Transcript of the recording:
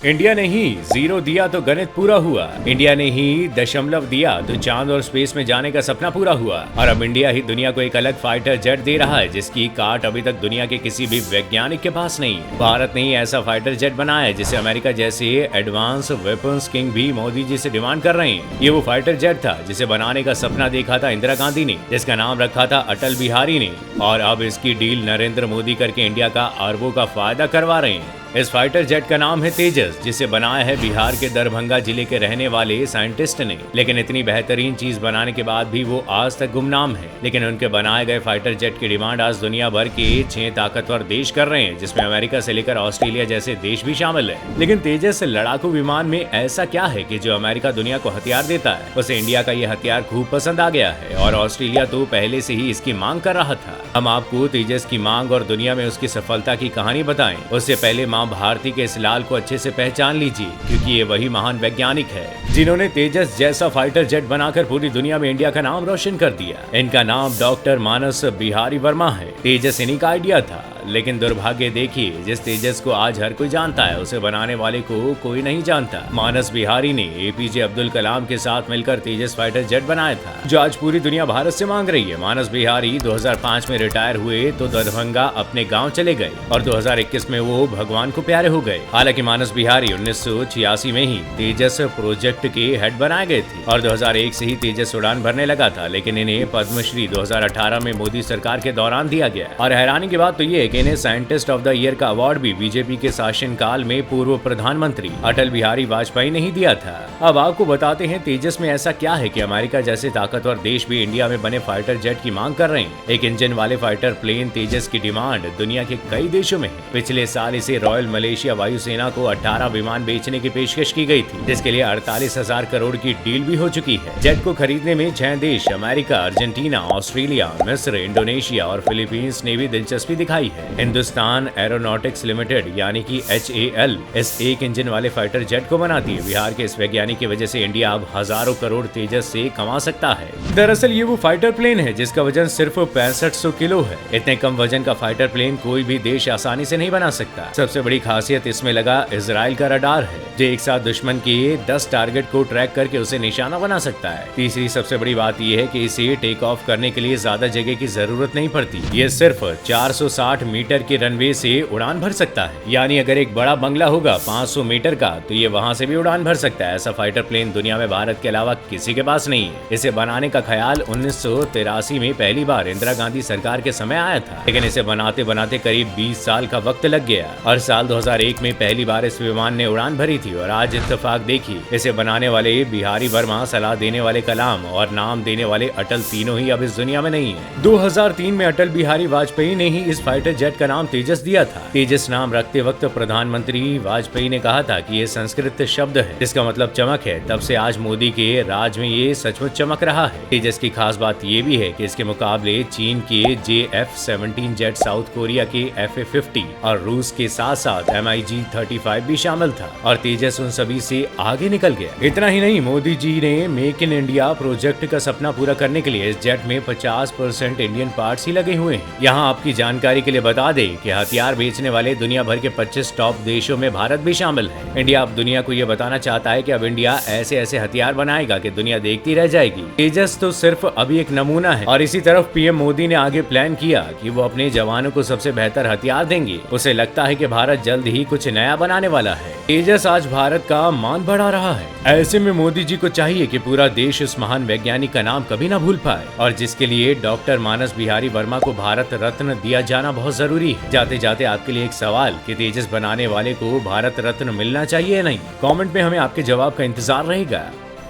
India ने ही zero दिया तो गणित पूरा हुआ। इंडिया ने ही दशमलव दिया तो चांद और स्पेस में जाने का सपना पूरा हुआ। और अब इंडिया ही दुनिया को एक अलग फाइटर जेट दे रहा है जिसकी काट अभी तक दुनिया के किसी भी वैज्ञानिक के पास नहीं है। भारत ने ही ऐसा फाइटर जेट बनाया है जिसे अमेरिका जैसे एडवांस वेपन्स किंग भी मोदी जी से डिमांड कर रहे हैं। ये वो फाइटर जेट था जिसे बनाने का सपना देखा था इंदिरा गांधी ने, जिसका नाम रखा था अटल बिहारी ने, और अब इसकी डील नरेंद्र मोदी करके इंडिया का अरबों का फायदा करवा रहे हैं। इस फाइटर जेट का नाम है तेजस, जिसे बनाया है बिहार के दरभंगा जिले के रहने वाले साइंटिस्ट ने। लेकिन इतनी बेहतरीन चीज बनाने के बाद भी वो आज तक गुमनाम है। लेकिन उनके बनाए गए फाइटर जेट की डिमांड आज दुनिया भर के 6 ताकतवर देश कर रहे हैं, जिसमें अमेरिका से लेकर ऑस्ट्रेलिया जैसे देश भी शामिल है। लेकिन तेजस लड़ाकू विमान में ऐसा क्या है कि जो अमेरिका दुनिया को हथियार देता है, उसे इंडिया का ये हथियार खूब पसंद आ गया है और ऑस्ट्रेलिया तो पहले से ही इसकी मांग कर रहा था। हम आपको तेजस की मांग और दुनिया में उसकी सफलता की कहानी बताएं। उससे पहले मां भारती के इस लाल को अच्छे से पहचान लीजिए, क्योंकि ये वही महान वैज्ञानिक है जिन्होंने तेजस जैसा फाइटर जेट बनाकर पूरी दुनिया में इंडिया का नाम रोशन कर दिया। इनका नाम डॉक्टर मानस बिहारी वर्मा है। तेजस इन्हीं का आइडिया था, लेकिन दुर्भाग्य देखिए, जिस तेजस को आज हर कोई जानता है उसे बनाने वाले को कोई नहीं जानता। मानस बिहारी ने एपीजे अब्दुल कलाम के साथ मिलकर तेजस फाइटर जेट बनाया था, जो आज पूरी दुनिया भारत से मांग रही है। मानस बिहारी 2005 में रिटायर हुए तो दरभंगा अपने गांव चले गए और 2021 में वो भगवान को प्यारे हो गए। हालांकि मानस बिहारी 1986 में ही तेजस प्रोजेक्ट के हेड बनाए गए थे और 2001 से ही तेजस उड़ान भरने लगा था। लेकिन इन्हें पद्मश्री 2018 में मोदी सरकार के दौरान दिया गया। और हैरानी की बात तो ये है कि इन्हें साइंटिस्ट ऑफ द ईयर का अवार्ड भी बीजेपी के शासनकाल में पूर्व प्रधानमंत्री अटल बिहारी वाजपेयी ने ही दिया था। अब आपको बताते हैं तेजस में ऐसा क्या है कि अमेरिका जैसे ताकतवर देश भी इंडिया में बने फाइटर जेट की मांग कर रहे हैं। एक इंजन वाले फाइटर प्लेन तेजस की डिमांड दुनिया के कई देशों में है। पिछले साल इसे रॉयल मलेशिया वायुसेना को 18 विमान बेचने की पेशकश की गई थी, जिसके लिए 48,000 करोड़ की डील भी हो चुकी है। जेट को खरीदने में 6 देश अमेरिका, अर्जेंटीना, ऑस्ट्रेलिया, मिस्र, इंडोनेशिया और फिलीपींस ने भी दिलचस्पी दिखाई है। हिंदुस्तान एरोनॉटिक्स लिमिटेड यानी कि HAL इस एक इंजन वाले फाइटर जेट को बनाती है। बिहार के इस वैज्ञानिक की वजह से इंडिया अब हजारों करोड़ तेजस से कमा सकता है। दरअसल ये वो फाइटर प्लेन है जिसका वजन सिर्फ 6500 किलो है। इतने कम वजन का फाइटर प्लेन कोई भी देश आसानी से नहीं बना सकता। सबसे बड़ी खासियत इसमें लगा इजराइल का रडार है, जो एक साथ दुश्मन के 10 टारगेट को ट्रैक करके उसे निशाना बना सकता है। तीसरी सबसे बड़ी बात यह है कि इसे टेक ऑफ करने के लिए ज्यादा जगह की जरूरत नहीं पड़ती। ये सिर्फ 460 मीटर के रनवे से उड़ान भर सकता है। यानी अगर एक बड़ा बंगला होगा 500 मीटर का, तो ये वहां से भी उड़ान भर सकता है। ऐसा फाइटर प्लेन दुनिया में भारत के अलावा किसी के पास नहीं है। इसे बनाने का ख्याल 1983 में पहली बार इंदिरा गांधी सरकार के समय आया था, लेकिन इसे बनाते बनाते करीब 20 साल का वक्त लग गया और साल 2001 में पहली बार इस विमान ने उड़ान भरी थी। और आज इत्तेफाक देखिए, इसे बनाने वाले बिहारी वर्मा, सलाह देने वाले कलाम और नाम देने वाले अटल तीनों ही अब इस दुनिया में नहीं है। 2003 में अटल बिहारी वाजपेयी ने ही इस फाइटर जेट का नाम तेजस दिया था। तेजस नाम रखते वक्त प्रधानमंत्री वाजपेयी ने कहा था कि ये संस्कृत शब्द है जिसका मतलब चमक है। तब से आज मोदी के राज में ये सचमुच चमक रहा है। तेजस की खास बात ये भी है कि इसके मुकाबले चीन के JF-17 जेट, साउथ कोरिया के FA-50 और रूस के साथ साथ MiG-35 भी शामिल था और तेजस उन सभी से आगे निकल गया। इतना ही नहीं, मोदी जी ने मेक इन इंडिया प्रोजेक्ट का सपना पूरा करने के लिए इस जेट में 50% इंडियन पार्ट्स ही लगे हुए हैं। यहाँ आपकी जानकारी के लिए बता दें कि हथियार बेचने वाले दुनिया भर के 25 टॉप देशों में भारत भी शामिल है। इंडिया अब दुनिया को ये बताना चाहता है कि अब इंडिया ऐसे ऐसे हथियार बनाएगा कि दुनिया देखती रह जाएगी। तेजस तो सिर्फ अभी एक नमूना है और इसी तरफ पीएम मोदी ने आगे प्लान किया कि वो अपने जवानों को सबसे बेहतर हथियार देंगे। उसे लगता है कि भारत जल्द ही कुछ नया बनाने वाला है। तेजस आज भारत का मान बढ़ा रहा है। ऐसे में मोदी जी को चाहिए कि पूरा देश उस महान वैज्ञानिक का नाम कभी ना भूल पाए, और जिसके लिए डॉक्टर मानस बिहारी वर्मा को भारत रत्न दिया जाना बहुत जरूरी है। जाते जाते आपके लिए एक सवाल कि तेजस बनाने वाले को भारत रत्न मिलना चाहिए या नहीं? कमेंट में हमें आपके जवाब का इंतजार रहेगा।